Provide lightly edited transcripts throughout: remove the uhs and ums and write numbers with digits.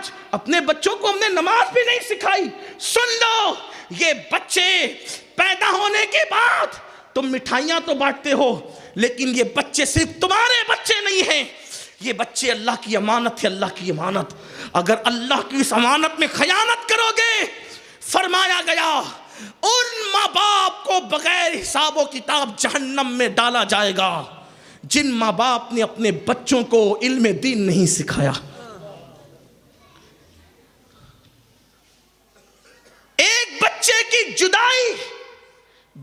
آج اپنے بچوں کو ہم نے نماز بھی نہیں سکھائی. سن لو, یہ بچے پیدا ہونے کے بعد تم مٹھائیاں تو بانٹتے ہو, لیکن یہ بچے صرف تمہارے بچے نہیں ہیں, یہ بچے اللہ کی امانت ہے. اللہ کی امانت, اگر اللہ کی اس امانت میں خیانت کرو گے, فرمایا گیا ان ماں باپ کو بغیر حساب و کتاب جہنم میں ڈالا جائے گا جن ماں باپ نے اپنے بچوں کو علم دین نہیں سکھایا. ایک بچے کی جدائی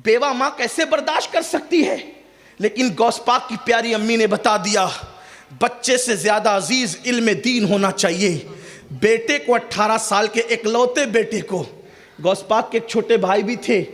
بیوہ ماں کیسے برداشت کر سکتی ہے, لیکن غوث پاک کی پیاری امی نے بتا دیا بچے سے زیادہ عزیز علم دین ہونا چاہیے. بیٹے کو 18 سال کے اکلوتے بیٹے کو, غوث پاک کے ایک چھوٹے بھائی بھی تھے,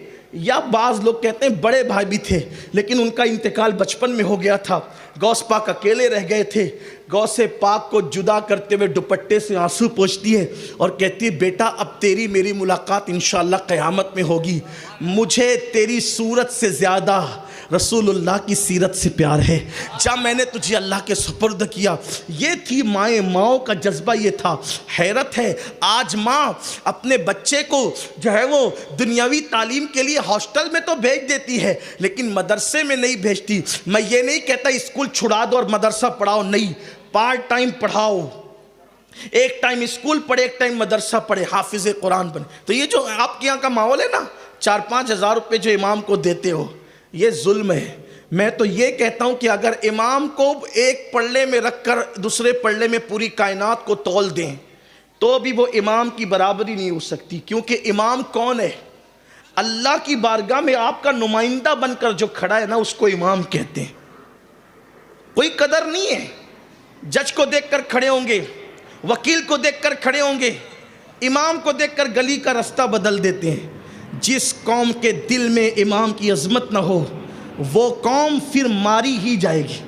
یا بعض لوگ کہتے ہیں بڑے بھائی بھی تھے, لیکن ان کا انتقال بچپن میں ہو گیا تھا. غوث پاک اکیلے رہ گئے تھے. غوث پاک کو جدا کرتے ہوئے دوپٹے سے آنسو پوچھتی ہے اور کہتی ہے بیٹا اب تیری میری ملاقات انشاءاللہ قیامت میں ہوگی. مجھے تیری صورت سے زیادہ رسول اللہ کی سیرت سے پیار ہے. جب میں نے تجھے اللہ کے سپرد کیا, یہ تھی ماؤں کا جذبہ, یہ تھا. حیرت ہے آج ماں اپنے بچے کو جو ہے وہ دنیاوی تعلیم کے لیے ہاسٹل میں تو بھیج دیتی ہے, لیکن مدرسے میں نہیں بھیجتی. میں یہ نہیں کہتا اسکول چھڑا دو اور مدرسہ پڑھاؤ, نہیں, پارٹ ٹائم پڑھاؤ. ایک ٹائم اسکول پڑھے, ایک ٹائم مدرسہ پڑھے, حافظ قرآن بنے. تو یہ جو آپ کے یہاں کا ماحول ہے نا, 4-5 ہزار روپے جو امام کو دیتے ہو, یہ ظلم ہے. میں تو یہ کہتا ہوں کہ اگر امام کو ایک پلڑے میں رکھ کر دوسرے پلڑے میں پوری کائنات کو تول دیں تو بھی وہ امام کی برابری نہیں ہو سکتی. کیونکہ امام کون ہے؟ اللہ کی بارگاہ میں آپ کا نمائندہ بن کر جو کھڑا ہے نا, اس کو امام کہتے ہیں. کوئی قدر نہیں ہے. جج کو دیکھ کر کھڑے ہوں گے, وکیل کو دیکھ کر کھڑے ہوں گے, امام کو دیکھ کر گلی کا رستہ بدل دیتے ہیں. جس قوم کے دل میں امام کی عظمت نہ ہو, وہ قوم پھر ماری ہی جائے گی,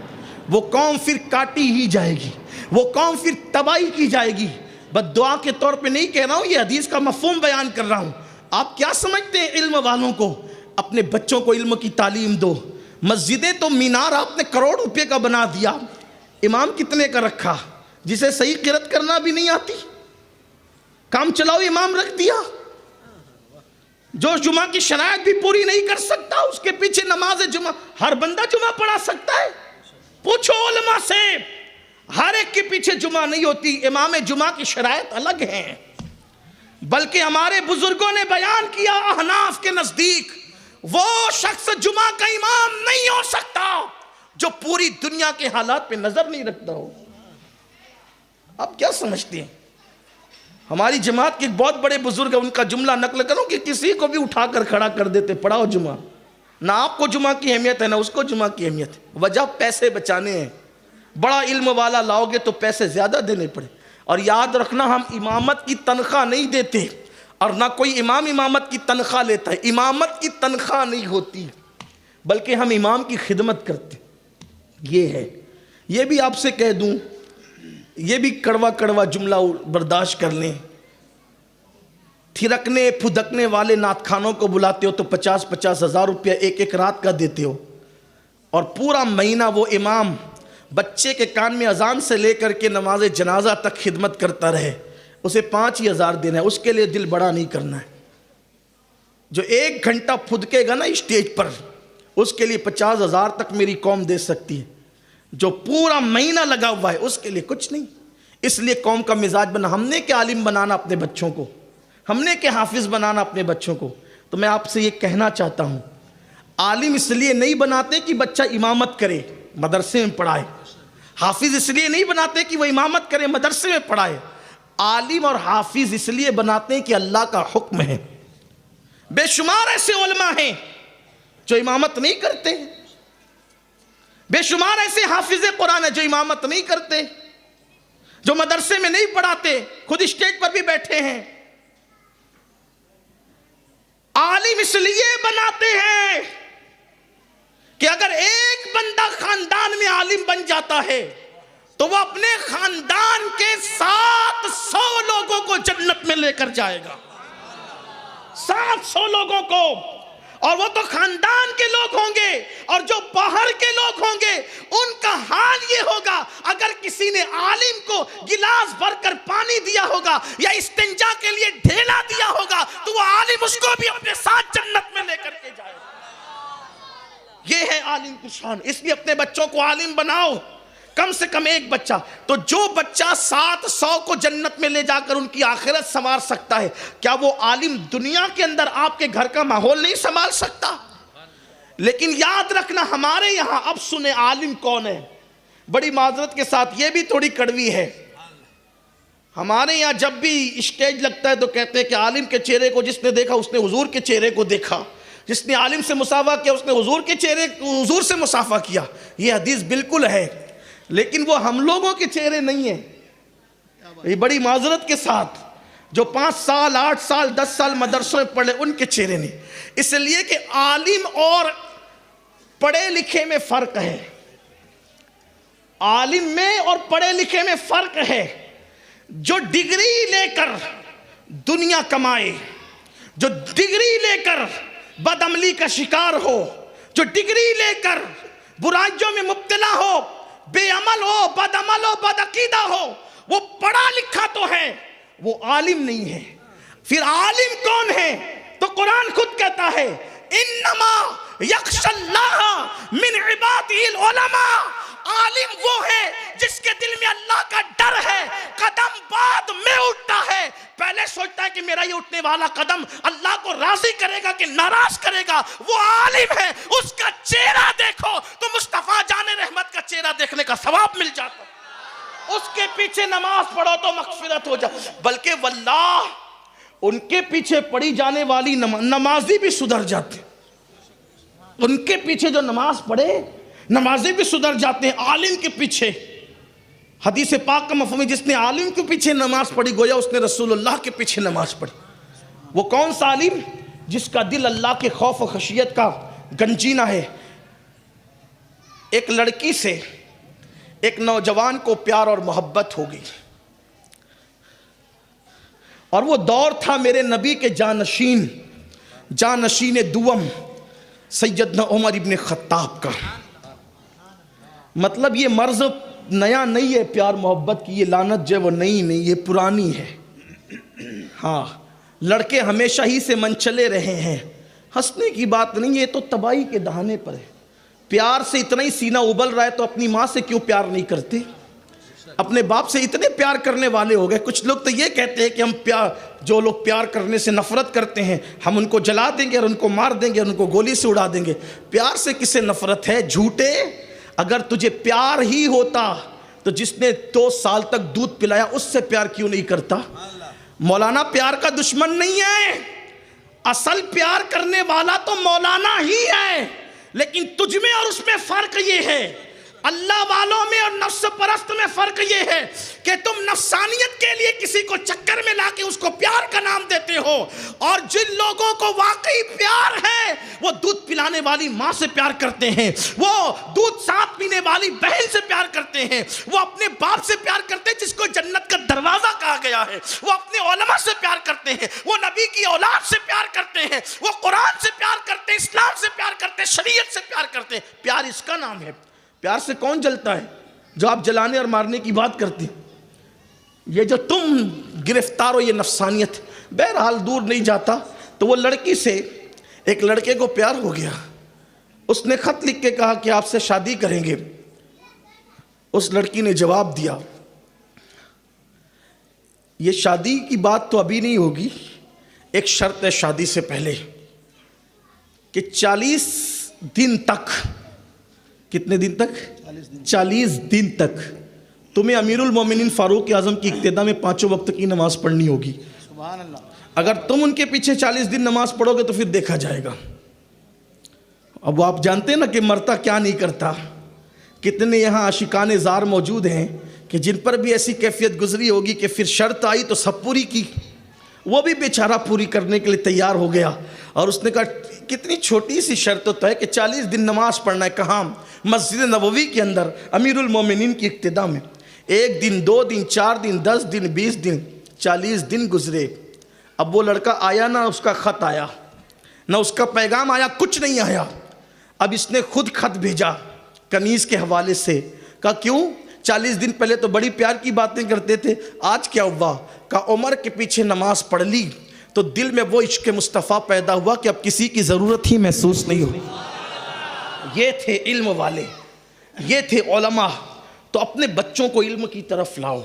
وہ قوم پھر کاٹی ہی جائے گی, وہ قوم پھر تباہی کی جائے گی. بد دعا کے طور پہ نہیں کہہ رہا ہوں, یہ حدیث کا مفہوم بیان کر رہا ہوں. آپ کیا سمجھتے ہیں علم والوں کو؟ اپنے بچوں کو علم کی تعلیم دو. مسجدیں تو مینار آپ نے کروڑ روپے کا بنا دیا, امام کتنے کا رکھا جسے صحیح قرات کرنا بھی نہیں آتی؟ کام چلاؤ امام رکھ دیا. جو جمعہ کی شرائط بھی پوری نہیں کر سکتا, اس کے پیچھے نماز جمعہ, ہر بندہ جمعہ پڑھا سکتا ہے؟ پوچھو علماء سے, ہر ایک کے پیچھے جمعہ نہیں ہوتی. امام جمعہ کی شرائط الگ ہیں. بلکہ ہمارے بزرگوں نے بیان کیا, احناف کے نزدیک وہ شخص جمعہ کا امام نہیں ہو سکتا جو پوری دنیا کے حالات پہ نظر نہیں رکھتا ہو. آپ کیا سمجھتے ہیں؟ ہماری جماعت کے ایک بہت بڑے بزرگ ہیں, ان کا جملہ نقل کروں کہ کسی کو بھی اٹھا کر کھڑا کر دیتے, پڑھاؤ جمعہ. نہ آپ کو جمعہ کی اہمیت ہے, نہ اس کو جمعہ کی اہمیت ہے. وجہ پیسے بچانے ہیں. بڑا علم والا لاؤ گے تو پیسے زیادہ دینے پڑے. اور یاد رکھنا, ہم امامت کی تنخواہ نہیں دیتے, اور نہ کوئی امام امامت کی تنخواہ لیتا ہے. امامت کی تنخواہ نہیں ہوتی, بلکہ ہم امام کی خدمت کرتے. یہ ہے. یہ بھی آپ سے کہہ دوں, یہ بھی کڑوا کڑوا جملہ برداشت کر لیں. تھرکنے پھدکنے والے نعت خانوں کو بلاتے ہو تو 50-50 ہزار روپیہ ایک رات کا دیتے ہو, اور پورا مہینہ وہ امام بچے کے کان میں اذان سے لے کر کے نماز جنازہ تک خدمت کرتا رہے, اسے 5 ہزار دینا ہے. اس کے لیے دل بڑا نہیں کرنا ہے. جو 1 گھنٹہ پھدکے گا نا اسٹیج پر, اس کے لیے 50 ہزار تک میری قوم دے سکتی ہے. جو پورا مہینہ لگا ہوا ہے اس کے لیے کچھ نہیں. اس لیے قوم کا مزاج بنا. ہم نے کیا عالم بنانا اپنے بچوں کو, ہم نے کیا حافظ بنانا اپنے بچوں کو. تو میں آپ سے یہ کہنا چاہتا ہوں, عالم اس لیے نہیں بناتے کہ بچہ امامت کرے, مدرسے میں پڑھائے. حافظ اس لیے نہیں بناتے کہ وہ امامت کرے, مدرسے میں پڑھائے. عالم اور حافظ اس لیے بناتے ہیں کہ اللہ کا حکم ہے. بے شمار ایسے علماء ہیں جو امامت نہیں کرتے, بے شمار ایسے حافظ قرآن ہیں جو امامت نہیں کرتے, جو مدرسے میں نہیں پڑھاتے, خود اسٹیج پر بھی بیٹھے ہیں. عالم اس لیے بناتے ہیں کہ اگر ایک بندہ خاندان میں عالم بن جاتا ہے تو وہ اپنے خاندان کے 700 لوگوں کو جنت میں لے کر جائے گا. 700 لوگوں کو. اور وہ تو خاندان کے لوگ ہوں گے، اور جو باہر کے لوگ ہوں گے ان کا حال یہ ہوگا، اگر کسی نے عالم کو گلاس بھر کر پانی دیا ہوگا یا استنجا کے لیے ڈھیلا دیا ہوگا تو وہ عالم اس کو بھی اپنے ساتھ جنت میں لے کر کے جائے گا۔ یہ ہے عالم کی شان۔ اس لیے اپنے بچوں کو عالم بناؤ، کم سے کم ایک بچہ۔ تو جو بچہ 700 کو جنت میں لے جا کر ان کی آخرت سنوار سکتا ہے، کیا وہ عالم دنیا کے اندر آپ کے گھر کا ماحول نہیں سنبھال سکتا؟ لیکن یاد رکھنا، ہمارے یہاں اب سنیں عالم کون ہے، بڑی معذرت کے ساتھ یہ بھی تھوڑی کڑوی ہے۔ ہمارے یہاں جب بھی اسٹیج لگتا ہے تو کہتے ہیں کہ عالم کے چہرے کو جس نے دیکھا اس نے حضور کے چہرے کو دیکھا، جس نے عالم سے مصافحہ کیا اس نے حضور سے مصافحہ کیا۔ یہ حدیث بالکل ہے، لیکن وہ ہم لوگوں کے چہرے نہیں ہیں۔ یہ بڑی معذرت کے ساتھ جو 5 سال 8 سال 10 سال مدرسوں میں پڑھے ان کے چہرے نہیں، اس لیے کہ عالم اور پڑھے لکھے میں فرق ہے۔ عالم میں اور پڑھے لکھے میں فرق ہے۔ جو ڈگری لے کر دنیا کمائے، جو ڈگری لے کر بدعملی کا شکار ہو، جو ڈگری لے کر برائیوں میں مبتلا ہو، بے عمل ہو، بد عمل ہو، بد عقیدہ ہو، وہ پڑھا لکھا تو ہے، وہ عالم نہیں ہے۔ پھر عالم کون ہے؟ تو قرآن خود کہتا ہے انما یخشی اللہ من عبادہ العلماء۔ عالم وہ ہے جس کے دل میں اللہ کا ڈر ہے، قدم بعد میں اٹھتا ہے، پہلے سوچتا ہے کہ میرا یہ اٹھنے والا قدم اللہ کو راضی کرے گا کہ ناراض کرے گا۔ وہ عالم ہے، اس کا چہرہ دیکھو تو مصطفیٰ جان رحمت کا چہرہ دیکھنے کا ثواب مل جاتا ہے۔ اس کے پیچھے نماز پڑھو تو مغفرت ہو جائے، بلکہ واللہ ان کے پیچھے پڑھی جانے والی نمازی بھی سدھر جاتے، ان کے پیچھے جو نماز پڑھے نمازی بھی سدھر جاتے ہیں عالم کے پیچھے۔ حدیث پاک کا مفہوم ہے جس نے عالم کے پیچھے نماز پڑھی گویا اس نے رسول اللہ کے پیچھے نماز پڑھی۔ وہ کون سا عالم؟ جس کا دل اللہ کے خوف و خشیت کا گنجینہ ہے۔ ایک لڑکی سے ایک نوجوان کو پیار اور محبت ہو گئی، اور وہ دور تھا میرے نبی کے جانشین دوم سیدنا عمر ابن خطاب کا۔ مطلب یہ مرض نیا نہیں ہے پیار محبت کی، یہ لعنت جو ہے وہ نئی نہیں، یہ پرانی ہے۔ ہاں، لڑکے ہمیشہ ہی سے من چلے رہے ہیں، ہنسنے کی بات نہیں، یہ تو تباہی کے دہانے پر ہے۔ پیار سے اتنا ہی سینہ ابل رہا ہے تو اپنی ماں سے کیوں پیار نہیں کرتے؟ اپنے باپ سے اتنے پیار کرنے والے ہو گئے۔ کچھ لوگ تو یہ کہتے ہیں کہ ہم جو لوگ پیار کرنے سے نفرت کرتے ہیں ہم ان کو جلا دیں گے اور ان کو مار دیں گے اور ان کو گولی سے اڑا دیں گے۔ پیار سے کسے نفرت ہے؟ جھوٹے! اگر تجھے پیار ہی ہوتا تو جس نے 2 سال تک دودھ پلایا اس سے پیار کیوں نہیں کرتا؟ مولانا پیار کا دشمن نہیں ہے، اصل پیار کرنے والا تو مولانا ہی ہے، لیکن تجھ میں اور اس میں فرق یہ ہے، اللہ والوں میں اور نفس پرست میں فرق یہ ہے کہ تم نفسانیت کے لیے کسی کو چکر میں لا کے اس کو پیار کا نام دیتے ہو، اور جن لوگوں کو واقعی پیار ہے وہ دودھ پلانے والی ماں سے پیار کرتے ہیں، وہ دودھ ساتھ پینے والی بہن سے پیار کرتے ہیں، وہ اپنے باپ سے پیار کرتے ہیں جس کو جنت کا دروازہ کہا گیا ہے، وہ اپنے علماء سے پیار کرتے ہیں، وہ نبی کی اولاد سے پیار کرتے ہیں، وہ قرآن سے پیار کرتے ہیں، اسلام سے پیار کرتے ہیں، شریعت سے پیار کرتے ہیں۔ پیار اس کا نام ہے۔ پیار سے کون جلتا ہے؟ جو آپ جلانے اور مارنے کی بات کرتے ہیں۔ یہ جو تم گرفتار ہو یہ نفسانیت، بہرحال دور نہیں جاتا۔ تو وہ لڑکی سے ایک لڑکے کو پیار ہو گیا، اس نے خط لکھ کے کہا کہ آپ سے شادی کریں گے۔ اس لڑکی نے جواب دیا یہ شادی کی بات تو ابھی نہیں ہوگی، ایک شرط ہے شادی سے پہلے کہ 40 دن تک، کتنے دن تک؟ 40 دن تک تمہیں امیر المومنین فاروق اعظم کی اقتداء میں 5 وقت کی نماز پڑھنی ہوگی۔ سبحان اللہ۔ اگر تم ان کے پیچھے 40 دن نماز پڑھو گے تو پھر دیکھا جائے گا۔ اب وہ آپ جانتے ہیں نا کہ مرتا کیا نہیں کرتا۔ کتنے یہاں عاشقان زار موجود ہیں کہ جن پر بھی ایسی کیفیت گزری ہوگی کہ پھر شرط آئی تو سب پوری کی، وہ بھی بیچارہ پوری کرنے کے لیے تیار ہو گیا، اور اس نے کہا کتنی چھوٹی سی شرط ہوتا ہے کہ 40 دن نماز پڑھنا ہے۔ کہاں؟ مسجد نبوی کے اندر امیر المومنین کی اقتداء میں۔ 1 دن 2 دن 4 دن 10 دن 20 دن 40 دن گزرے۔ اب وہ لڑکا آیا نہ، اس کا خط آیا نہ اس کا پیغام آیا، کچھ نہیں آیا۔ اب اس نے خود خط بھیجا کنیز کے حوالے سے، کہا کیوں 40 دن پہلے تو بڑی پیار کی باتیں کرتے تھے، آج کیا ہوا؟ کہا عمر کے پیچھے نماز پڑھ لی تو دل میں وہ عشق مصطفیٰ پیدا ہوا کہ اب کسی کی ضرورت ہی محسوس نہیں ہو۔ یہ تھے علم والے، یہ تھے علماء۔ تو اپنے بچوں کو علم کی طرف لاؤ،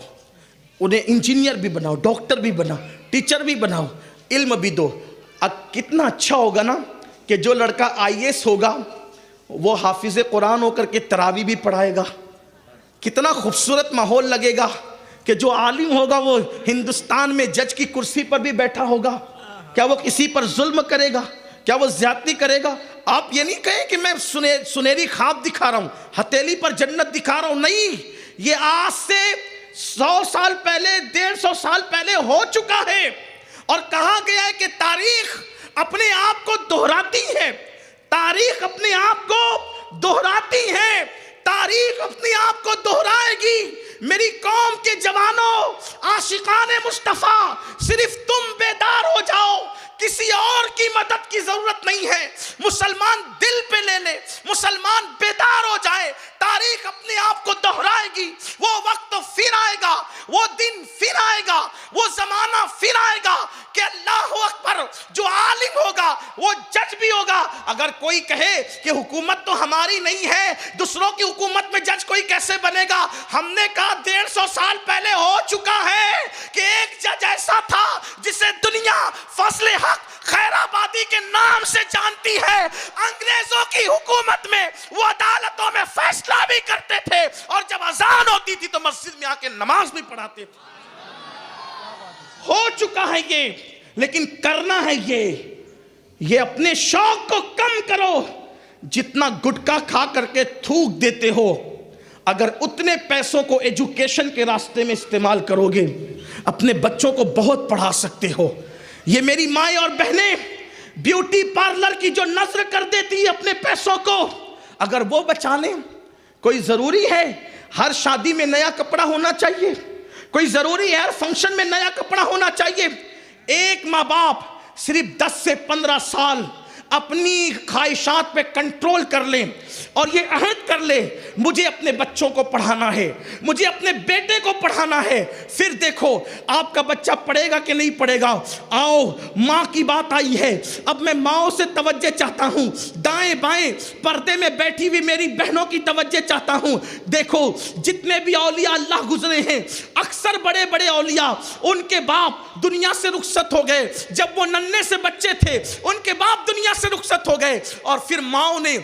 انہیں انجینئر بھی بناؤ، ڈاکٹر بھی بناؤ، ٹیچر بھی بناؤ، علم بھی دو۔ اب کتنا اچھا ہوگا نا کہ جو لڑکا IAS ہوگا وہ حافظ قرآن ہو کر کے تراویح بھی پڑھائے گا۔ کتنا خوبصورت ماحول لگے گا کہ جو عالم ہوگا وہ ہندوستان میں جج کی کرسی پر بھی بیٹھا ہوگا۔ کیا وہ کسی پر ظلم کرے گا؟ کیا وہ زیادتی کرے گا؟ آپ یہ نہیں کہیں کہ میں سنہری خواب دکھا رہا ہوں، ہتھیلی پر جنت دکھا رہا ہوں، نہیں، یہ آج سے 100 سال پہلے، 150 سال پہلے ہو چکا ہے۔ اور کہا گیا ہے کہ تاریخ اپنے آپ کو دہراتی ہے، تاریخ اپنے آپ کو دہراتی ہے، تاریخ اپنے آپ کو دہرائے گی۔ میری قوم کے جوانوں، عاشقان مصطفیٰ، صرف تم بیدار ہو جاؤ، کسی اور کی مدد کی ضرورت نہیں ہے۔ مسلمان دل پہ لے لے، مسلمان بیدار ہو جائے، تاریخ اپنے آپ کو دہرائے گی۔ وہ وقت پھر آئے گا، وہ دن پھر آئے گا، وہ زمانہ پھر آئے گا کہ اللہ اکبر، جو عالم ہوگا وہ جج بھی ہوگا۔ اگر کوئی کہے کہ حکومت تو ہماری نہیں ہے، دوسروں کی حکومت میں جج کوئی کیسے بنے گا؟ ہم نے کہا 150 سال پہلے ہو چکا ہے کہ ایک جج ایسا تھا جسے دنیا فضل حق خیر آبادی کے نام سے جانتی ہے۔ انگریزوں کی حکومت میں وہ عدالتوں میں فیصلہ بھی کرتے تھے، اور جب اذان ہوتی تھی تو مسجد میں آ کے نماز بھی پڑھاتے تھے۔ ہو چکا ہے یہ، لیکن کرنا ہے یہ اپنے شوق کو کم کرو۔ جتنا گٹکا کھا کر کے تھوک دیتے ہو، اگر اتنے پیسوں کو ایجوکیشن کے راستے میں استعمال کرو گے، اپنے بچوں کو بہت پڑھا سکتے ہو۔ یہ میری مائیں اور بہنیں بیوٹی پارلر کی جو نظر کر دیتی ہے اپنے پیسوں کو، اگر وہ بچا لیں۔ کوئی ضروری ہے ہر شادی میں نیا کپڑا ہونا چاہیے؟ کوئی ضروری ہے ہر فنکشن میں نیا کپڑا ہونا چاہیے؟ ایک ماں باپ صرف 10 سے 15 سال اپنی خواہشات پہ کنٹرول کر لیں اور یہ عہد کر لے مجھے اپنے بچوں کو پڑھانا ہے، مجھے اپنے بیٹے کو پڑھانا ہے، پھر دیکھو آپ کا بچہ پڑھے گا کہ نہیں پڑھے گا۔ آؤ، ماں کی بات آئی ہے، اب میں ماں سے توجہ چاہتا ہوں، دائیں بائیں پردے میں بیٹھی ہوئی میری بہنوں کی توجہ چاہتا ہوں۔ دیکھو جتنے بھی اولیاء اللہ گزرے ہیں، اکثر بڑے بڑے اولیاء، ان کے باپ دنیا سے رخصت ہو گئے، جب وہ ننھے سے بچے تھے ان کے باپ دنیا سے رخصت ہو گئے، اور پھر ماؤں نے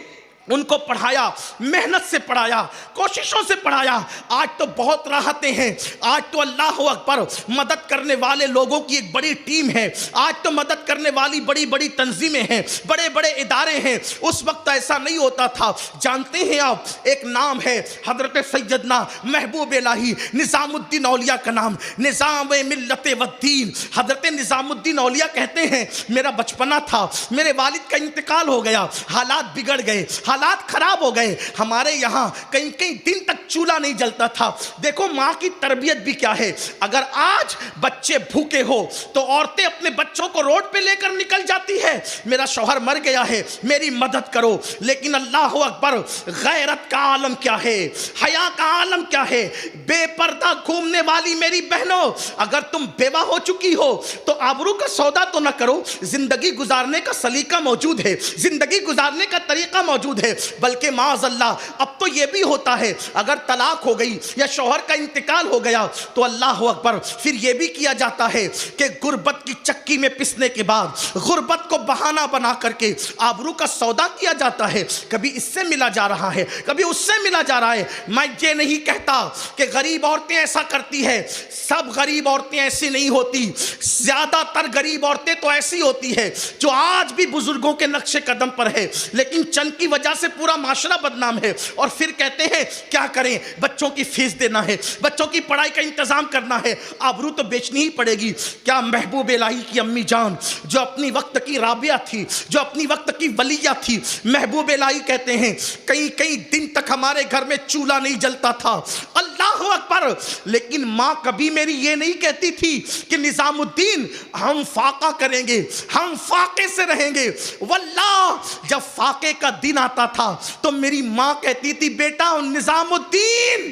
ان کو پڑھایا، محنت سے پڑھایا، کوششوں سے پڑھایا۔ آج تو بہت راحتیں ہیں، آج تو اللہ اکبر مدد کرنے والے لوگوں کی ایک بڑی ٹیم ہے، آج تو مدد کرنے والی بڑی بڑی تنظیمیں ہیں، بڑے بڑے ادارے ہیں۔ اس وقت ایسا نہیں ہوتا تھا۔ جانتے ہیں آپ، ایک نام ہے حضرت سیدنا محبوب الہی نظام الدین اولیاء کا نام، نظام ملت والدین۔ حضرت نظام الدین اولیاء کہتے ہیں میرا بچپنا تھا، میرے والد کا انتقال ہو گیا، حالات بگڑ گئے، حالات خراب ہو گئے، ہمارے یہاں کئی کئی دن تک چولہا نہیں جلتا تھا۔ دیکھو ماں کی تربیت بھی کیا ہے، اگر آج بچے بھوکے ہو تو عورتیں اپنے بچوں کو روڈ پہ لے کر نکل جاتی ہے، میرا شوہر مر گیا ہے میری مدد کرو۔ لیکن اللہ اکبر، غیرت کا عالم کیا ہے، حیا کا عالم کیا ہے، بے پردہ گھومنے والی میری بہنوں، اگر تم بیوہ ہو چکی ہو تو آبرو کا سودا تو نہ کرو، زندگی گزارنے کا سلیقہ موجود ہے، زندگی گزارنے کا طریقہ موجود ہے۔ بلکہ معاذ اللہ اب تو یہ بھی ہوتا ہے اگر طلاق ہو گئی یا شوہر کا انتقال ہو گیا تو اللہ اکبر پھر یہ بھی کیا جاتا ہے کہ غربت کی چکی میں پسنے کے بعد غربت کو بہانہ بنا کر کے آبرو کا سودا کیا جاتا ہے، کبھی اس سے ملا جا رہا ہے، کبھی اس سے ملا جا رہا ہے۔ میں یہ نہیں کہتا کہ غریب عورتیں ایسا کرتی ہے، سب غریب عورتیں ایسی نہیں ہوتی، زیادہ تر غریب عورتیں تو ایسی ہوتی ہے جو آج بھی بزرگوں کے نقش قدم پر ہے، لیکن چند کی وجہ وجہ سے پورا معاشرہ بدنام ہے، اور پھر کہتے ہیں کیا کریں، بچوں کی فیس دینا ہے، بچوں کی پڑھائی کا انتظام کرنا ہے، آبرو تو بیچنی ہی پڑے گی۔ کیا محبوب الہی کی امی جان جو اپنی وقت کی رابعہ تھی، جو اپنی وقت کی ولیہ تھی، محبوب الہی کہتے ہیں کئی دن تک ہمارے گھر میں چولہا نہیں جلتا تھا، اللہ اکبر، لیکن ماں کبھی میری یہ نہیں کہتی تھی کہ نظام الدین ہم فاقہ کریں گے، ہم فاقے سے رہیں گے۔ واللہ جب فاقے کا دن آتا تھا تو میری ماں کہتی تھی بیٹا نظام الدین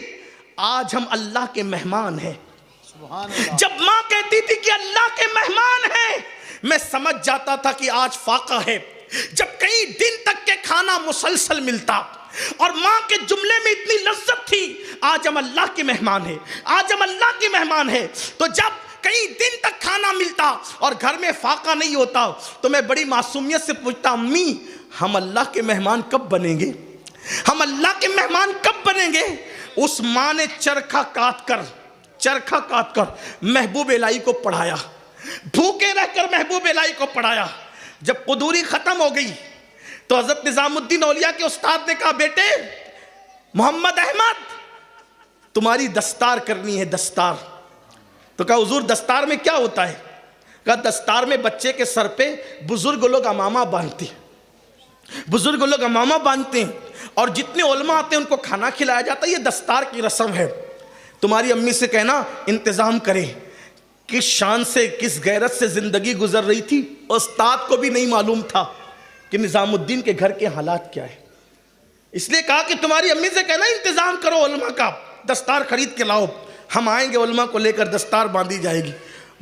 آج ہم اللہ کے مہمان ہیں۔ جب ماں کہتی تھی کہ اللہ کے مہمان ہیں، میں سمجھ جاتا تھا کہ آج فاقہ ہے۔ جب کئی دن تک کے کھانا مسلسل ملتا اور ماں کے جملے میں اتنی لذت تھی، آج ہم اللہ کے مہمان ہیں، آج ہم اللہ کے مہمان ہیں، تو جب کئی دن تک کھانا ملتا اور گھر میں فاقہ نہیں ہوتا تو میں بڑی معصومیت سے پوچھتا امی ہم اللہ کے مہمان کب بنیں گے، ہم اللہ کے مہمان کب بنیں گے؟ اس ماں نے چرخہ کاٹ کر محبوب الہی کو پڑھایا، بھوکے رہ کر محبوب الہی کو پڑھایا۔ جب قدوری ختم ہو گئی تو حضرت نظام الدین اولیاء کے استاد نے کہا بیٹے محمد احمد تمہاری دستار کرنی ہے، دستار۔ تو کہا حضور دستار میں کیا ہوتا ہے؟ کہا دستار میں بچے کے سر پہ بزرگ لوگ امامہ باندھتے ہیں، اور جتنے علماء آتے ہیں ان کو کھانا کھلایا جاتا ہے، یہ دستار کی رسم ہے۔ تمہاری امی سے کہنا انتظام کرے۔ کس شان سے کس غیرت سے زندگی گزر رہی تھی، استاد کو بھی نہیں معلوم تھا کہ نظام الدین کے گھر کے حالات کیا ہے، اس لیے کہا کہ تمہاری امی سے کہنا انتظام کرو علماء کا، دستار خرید کے لاؤ، ہم آئیں گے علماء کو لے کر دستار باندھی جائے گی۔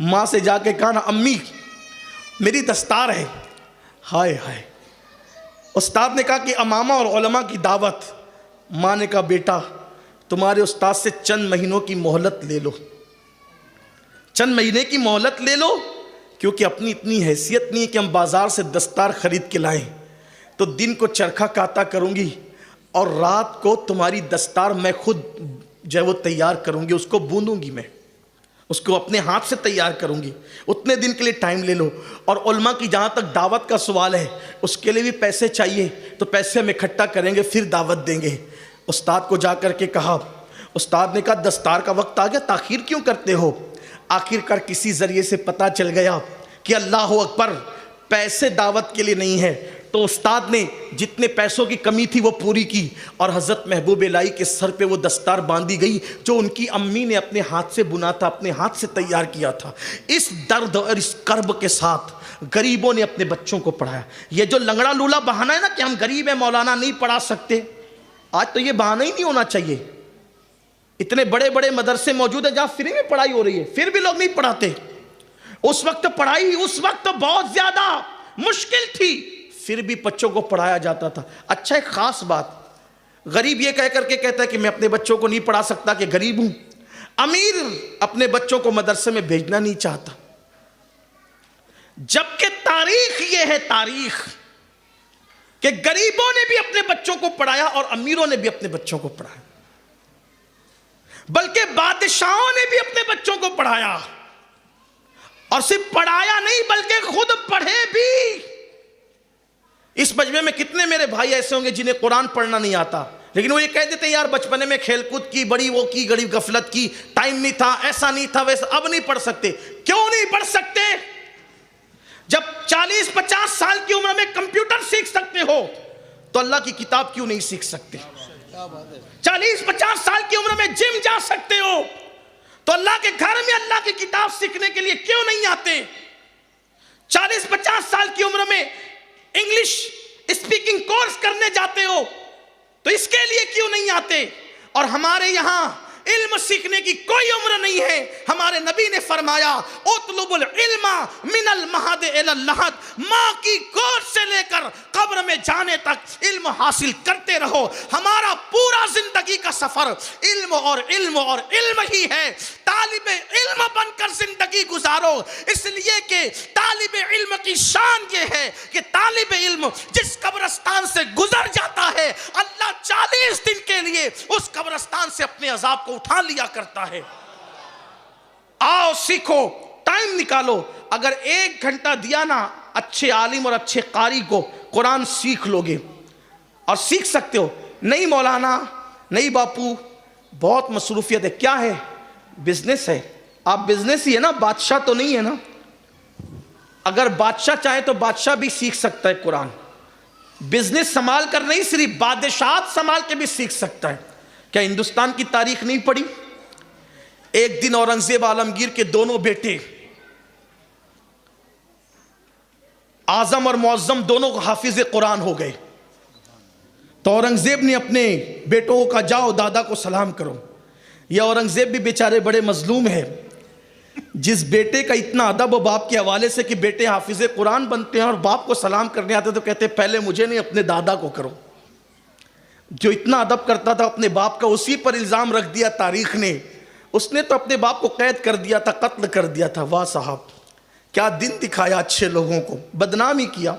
ماں سے جا کے کہا نا امی میری دستار ہے۔ ہائے ہائے، استاد نے کہا کہ امامہ اور علماء کی دعوت۔ ماں نے کہا بیٹا تمہارے استاد سے چند مہینوں کی مہلت لے لو، چند مہینے کی مہلت لے لو، کیونکہ اپنی اتنی حیثیت نہیں ہے کہ ہم بازار سے دستار خرید کے لائیں، تو دن کو چرخہ کاتا کروں گی اور رات کو تمہاری دستار میں خود جو ہے وہ تیار کروں گی، اس کو بوندوں گی، میں اس کو اپنے ہاتھ سے تیار کروں گی، اتنے دن کے لیے ٹائم لے لو۔ اور علماء کی جہاں تک دعوت کا سوال ہے اس کے لیے بھی پیسے چاہیے، تو پیسے ہم اکٹھا کریں گے پھر دعوت دیں گے۔ استاد کو جا کر کے کہا، استاد نے کہا دستار کا وقت آ گیا، تاخیر کیوں کرتے ہو؟ آخر کار کسی ذریعے سے پتہ چل گیا کہ اللہ اکبر پیسے دعوت کے لیے نہیں ہے، تو استاد نے جتنے پیسوں کی کمی تھی وہ پوری کی، اور حضرت محبوب الہی کے سر پہ وہ دستار باندھی گئی جو ان کی امی نے اپنے ہاتھ سے بنا تھا، اپنے ہاتھ سے تیار کیا تھا۔ اس درد اور اس کرب کے ساتھ غریبوں نے اپنے بچوں کو پڑھایا۔ یہ جو لنگڑا لولا بہانہ ہے نا کہ ہم غریب ہیں مولانا نہیں پڑھا سکتے، آج تو یہ بہانہ ہی نہیں ہونا چاہیے۔ اتنے بڑے بڑے مدرسے موجود ہیں جہاں فری میں پڑھائی ہو رہی ہے، پھر بھی لوگ نہیں پڑھاتے۔ اس وقت پڑھائی بہت زیادہ مشکل تھی، پھر بھی بچوں کو پڑھایا جاتا تھا۔ اچھا ایک خاص بات، غریب یہ کہہ کر کے کہتا ہے کہ میں اپنے بچوں کو نہیں پڑھا سکتا کہ غریب ہوں، امیر اپنے بچوں کو مدرسے میں بھیجنا نہیں چاہتا، جبکہ تاریخ یہ ہے، تاریخ کہ غریبوں نے بھی اپنے بچوں کو پڑھایا اور امیروں نے بھی اپنے بچوں کو پڑھایا، بلکہ بادشاہوں نے بھی اپنے بچوں کو پڑھایا، اور صرف پڑھایا نہیں بلکہ خود پڑھے بھی۔ اس مجمع میں کتنے میرے بھائی ایسے ہوں گے جنہیں قرآن پڑھنا نہیں آتا، لیکن وہ یہ کہہ دیتے یار بچپنے میں کھیل کود کی، بڑی وہ کی، بڑی غفلت کی، ٹائم نہیں تھا، ایسا نہیں تھا، ویسا، اب نہیں پڑھ سکتے۔ کیوں نہیں پڑھ سکتے؟ جب 40-50 سال کی عمر میں کمپیوٹر سیکھ سکتے ہو تو اللہ کی کتاب کیوں نہیں سیکھ سکتے؟ 40-50 سال کی عمر میں جم جا سکتے ہو تو اللہ کے گھر میں اللہ کی کتاب سیکھنے کے لیے کیوں نہیں آتے؟ 40-50 سال کی عمر میں انگلش اسپیکنگ کورس کرنے جاتے ہو تو اس کے لیے کیوں نہیں آتے؟ اور ہمارے یہاں علم سیکھنے کی کوئی عمر نہیں ہے۔ ہمارے نبی نے فرمایا اطلب العلم من المہد الی اللحد، ماں کی گود سے لے کر قبر میں جانے تک علم حاصل کرتے رہو۔ ہمارا پورا زندگی کا سفر علم اور علم اور علم ہی ہے۔ طالب علم بن کر زندگی گزارو، اس لیے کہ طالب علم کی شان یہ ہے کہ طالب علم جس قبرستان سے گزر جاتا ہے اللہ 40 دن کے لیے اس قبرستان سے اپنے عذاب کو اٹھا لیا کرتا ہے۔ آؤ سیکھو، ٹائم نکالو، اگر 1 گھنٹہ دیا نا اچھے عالم اور اچھے قاری کو قرآن سیکھ لو گے۔ اور سیکھ سکتے ہو. نہیں مولانا, نہیں باپو, بہت مصروفیت ہے. کیا ہے؟ بزنس ہے. آپ بزنس ہی ہے نا, بادشاہ تو نہیں ہے نا. اگر بادشاہ چاہے تو بادشاہ بھی سیکھ سکتا ہے قرآن. بزنس سنبھال کر نہیں, صرف بادشاہت سنبھال کے بھی سیکھ سکتا ہے. کیا ہندوستان کی تاریخ نہیں پڑھی؟ ایک دن اورنگزیب عالمگیر کے دونوں بیٹے اعظم اور معظم دونوں کو حافظ قرآن ہو گئے. تو اورنگزیب نے اپنے بیٹوں کو کہا جاؤ دادا کو سلام کرو. یہ اورنگزیب بھی بیچارے بڑے مظلوم ہیں. جس بیٹے کا اتنا ادب و باپ کے حوالے سے کہ بیٹے حافظ قرآن بنتے ہیں اور باپ کو سلام کرنے آتے تو کہتے پہلے مجھے نہیں اپنے دادا کو کرو. جو اتنا ادب کرتا تھا اپنے باپ کا, اسی پر الزام رکھ دیا تاریخ نے. اس نے تو اپنے باپ کو قید کر دیا تھا, قتل کر دیا تھا. واہ صاحب, کیا دن دکھایا اچھے لوگوں کو, بدنام ہی کیا.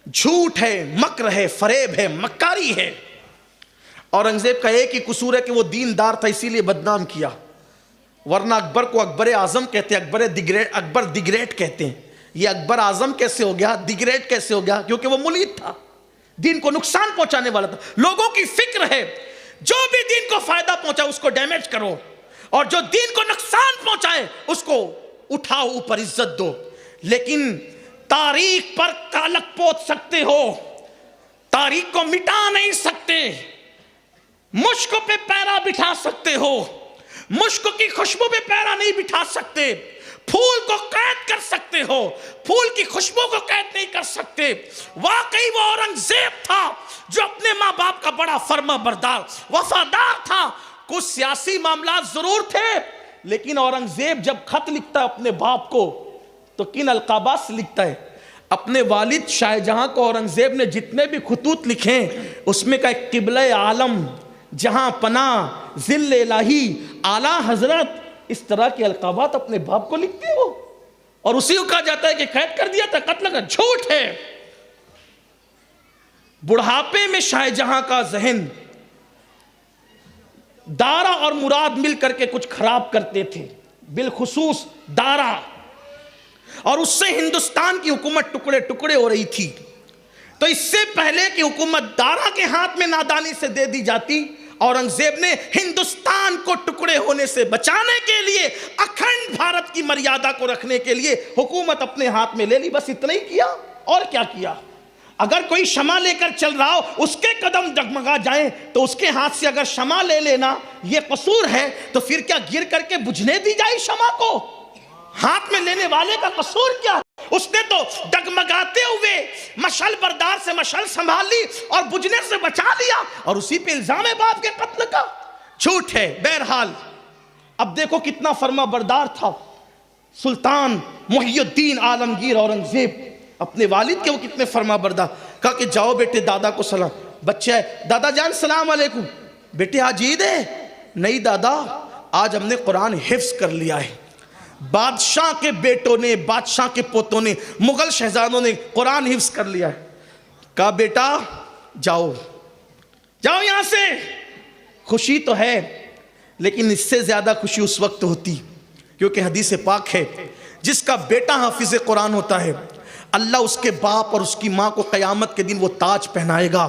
جھوٹ ہے, مکر ہے, فریب ہے, مکاری ہے. اورنگزیب کا ایک ہی قصور ہے کہ وہ دیندار تھا, اسی لیے بدنام کیا. ورنہ اکبر کو اکبر اعظم کہتے ہیں, اکبر دی گریٹ کہتے ہیں. یہ اکبر اعظم کیسے ہو گیا, دی گریٹ کیسے ہو گیا؟ کیونکہ وہ ملحد تھا, دین کو نقصان پہنچانے والا تھا. لوگوں کی فکر ہے جو بھی دین کو فائدہ پہنچائے اس کو ڈیمیج کرو, اور جو دین کو نقصان پہنچائے اس کو اٹھاؤ اوپر, عزت دو. لیکن تاریخ پر کالک پوت سکتے ہو, تاریخ کو مٹا نہیں سکتے. مشک پہ پیرا بٹھا سکتے ہو, مشک کی خوشبو پہ پیرا نہیں بٹھا سکتے. پھول کو قید کر سکتے ہو, پھول کی خوشبو کو قید نہیں کر سکتے. واقعی وہ اورنگزیب تھا جو اپنے ماں باپ کا بڑا فرما بردار وفادار تھا. کچھ سیاسی معاملات ضرور تھے, لیکن اورنگزیب جب خط لکھتا ہے اپنے باپ کو تو کن القابات سے لکھتا ہے؟ اپنے والد شاہ جہاں کو اورنگزیب نے جتنے بھی خطوط لکھے اس میں کا ایک قبلہ عالم, جہاں پناہ, ذل الہی, اعلیٰ حضرت, اس طرح کے القابات اپنے باپ کو لکھتے ہو. اور اسی کو کہا جاتا ہے کہ قید کر دیا تھا, قتل کا. جھوٹ ہے. بڑھاپے میں شاہ جہاں کا ذہن دارا اور مراد مل کر کے کچھ خراب کرتے تھے, بالخصوص دارا, اور اس سے ہندوستان کی حکومت ٹکڑے ٹکڑے ہو رہی تھی. تو اس سے پہلے کہ حکومت دارا کے ہاتھ میں نادانی سے دے دی جاتی, اورنگزیب نے ہندوستان کو ٹکڑے ہونے سے بچانے کے لیے, اکھنڈ بھارت کی مریادہ کو رکھنے کے لیے حکومت اپنے ہاتھ میں لے لی. بس اتنا ہی کیا, اور کیا کیا؟ اگر کوئی شمع لے کر چل رہا ہو, اس کے قدم ڈگمگا جائیں تو اس کے ہاتھ سے اگر شمع لے لینا یہ قصور ہے, تو پھر کیا گر کر کے بجھنے دی جائے شمع کو؟ ہاتھ میں لینے والے کا قصور کیا؟ اس نے تو ڈگمگاتے ہوئے مشعل بردار سے مشعل سنبھال لی اور بجھنے سے بچا لیا, اور اسی پہ الزام ہے باپ کے قتل کا. جھوٹ ہے. بہرحال اب دیکھو کتنا فرما بردار تھا سلطان محی الدین عالمگیر اورنگزیب, اپنے والد کے وہ کتنے فرما بردار. کہا کہ جاؤ بیٹے دادا کو سلام. بچہ ہے, دادا جان سلام علیکم. بیٹے آج عید ہے؟ نہیں دادا, آج ہم نے قرآن حفظ کر لیا ہے. بادشاہ کے بیٹوں نے, بادشاہ کے پوتوں نے, مغل شہزادوں نے قرآن حفظ کر لیا ہے. کہا بیٹا جاؤ جاؤ یہاں سے. خوشی تو ہے, لیکن اس سے زیادہ خوشی اس وقت ہوتی, کیونکہ حدیث پاک ہے جس کا بیٹا حافظ قرآن ہوتا ہے اللہ اس کے باپ اور اس کی ماں کو قیامت کے دن وہ تاج پہنائے گا,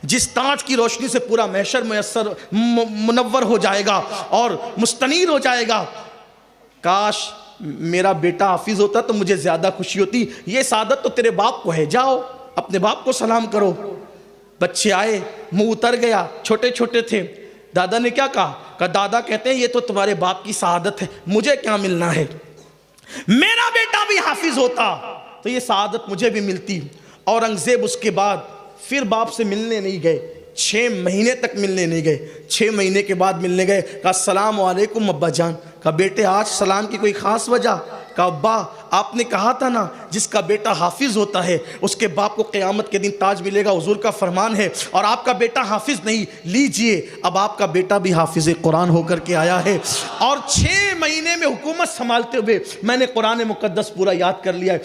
جس تاج کی روشنی سے پورا محشر میسر منور ہو جائے گا اور مستنیر ہو جائے گا. کاش میرا بیٹا حافظ ہوتا تو مجھے زیادہ خوشی ہوتی. یہ سعادت تو تیرے باپ کو ہے, جاؤ اپنے باپ کو سلام کرو. بچے آئے, منہ اتر گیا, چھوٹے چھوٹے تھے. دادا نے کیا کہا؟ دادا کہتے ہیں یہ تو تمہارے باپ کی سعادت ہے, مجھے کیا ملنا ہے؟ میرا بیٹا بھی حافظ ہوتا تو یہ سعادت مجھے بھی ملتی. اورنگزیب اس کے بعد پھر باپ سے ملنے نہیں گئے, 6 مہینے تک ملنے نہیں گئے. 6 مہینے کے بعد ملنے گئے. کہا السلام علیکم ابا جان. کہا بیٹے آج سلام کی کوئی خاص وجہ؟ کہا ابا آپ نے کہا تھا نا جس کا بیٹا حافظ ہوتا ہے اس کے باپ کو قیامت کے دن تاج ملے گا, حضور کا فرمان ہے, اور آپ کا بیٹا حافظ نہیں. لیجئے اب آپ کا بیٹا بھی حافظ قرآن ہو کر کے آیا ہے, اور 6 مہینے میں حکومت سنبھالتے ہوئے میں نے قرآن مقدس پورا یاد کر لیا ہے.